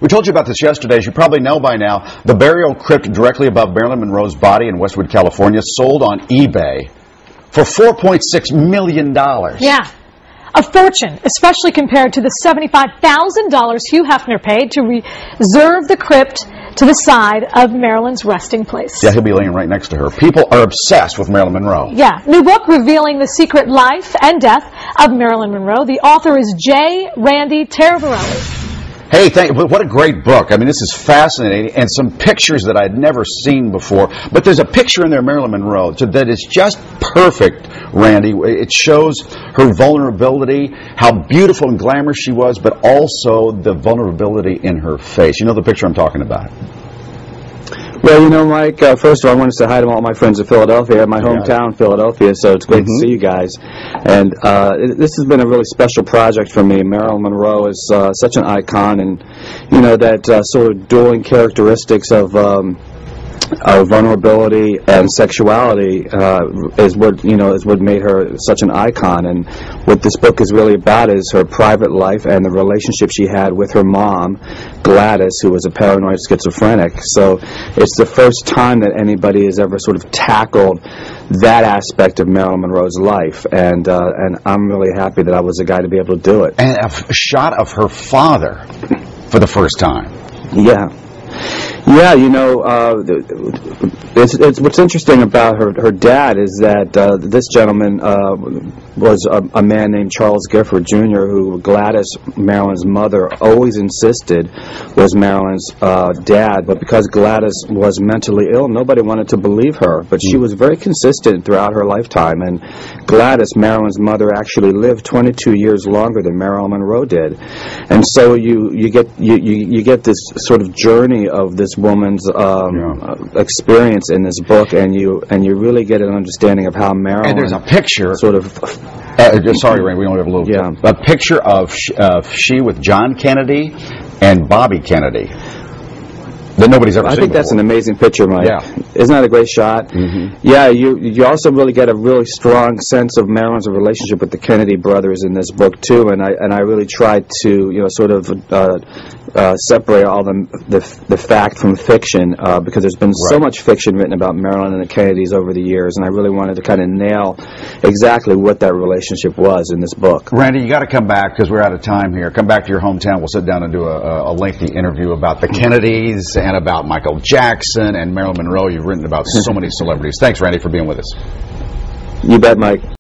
We told you about this yesterday. As you probably know by now, the burial crypt directly above Marilyn Monroe's body in Westwood, California, sold on eBay for $4.6 million. Yeah, a fortune, especially compared to the $75,000 Hugh Hefner paid to reserve the crypt to the side of Marilyn's resting place. Yeah, he'll be laying right next to her. People are obsessed with Marilyn Monroe. Yeah, new book revealing the secret life and death of Marilyn Monroe. The author is J. Randy Taraborelli. Hey, what a great book. I mean, this is fascinating, and some pictures that I'd never seen before. But there's a picture in there of Marilyn Monroe that is just perfect, Randy. It shows her vulnerability, how beautiful and glamorous she was, but also the vulnerability in her face. You know the picture I'm talking about? Well, you know, Mike, first of all, I want to say hi to all my friends in Philadelphia, my hometown, Philadelphia, so it's great to see you guys. And this has been a really special project for me. Marilyn Monroe is such an icon, and, you know, that sort of dueling characteristics of vulnerability and sexuality is what made her such an icon. And what this book is really about is her private life and the relationship she had with her mom, Gladys, who was a paranoid schizophrenic. So it's the first time that anybody has ever sort of tackled that aspect of Marilyn Monroe's life, and I'm really happy that I was the guy to be able to do it. And a shot of her father for the first time. Yeah. Yeah, you know, it's what's interesting about her dad is that this gentleman was a man named Charles Gifford Jr., who Gladys, Marilyn's mother, always insisted was Marilyn's dad. But because Gladys was mentally ill, nobody wanted to believe her. But she was very consistent throughout her lifetime. And Gladys, Marilyn's mother, actually lived 22 years longer than Marilyn Monroe did. And so you get this sort of journey of this woman's experience in this book, and you really get an understanding of how Marilyn. And there's a picture, sort of. Sorry, Ray, we only have a little. Yeah. A picture of she with John Kennedy and Bobby Kennedy that nobody's ever seen. I think that's an amazing picture, Mike. Yeah. Isn't that a great shot? Yeah, you also really get a really strong sense of Marilyn's relationship with the Kennedy brothers in this book too, and I really tried to sort of separate all the fact from fiction because there's been so much fiction written about Marilyn and the Kennedys over the years, and I really wanted to kind of nail exactly what that relationship was in this book. Randy, you got to come back because we're out of time here. Come back to your hometown. We'll sit down and do a lengthy interview about the Kennedys and about Michael Jackson and Marilyn Monroe. You've written about so many celebrities. Thanks, Randy, for being with us. You bet, Mike.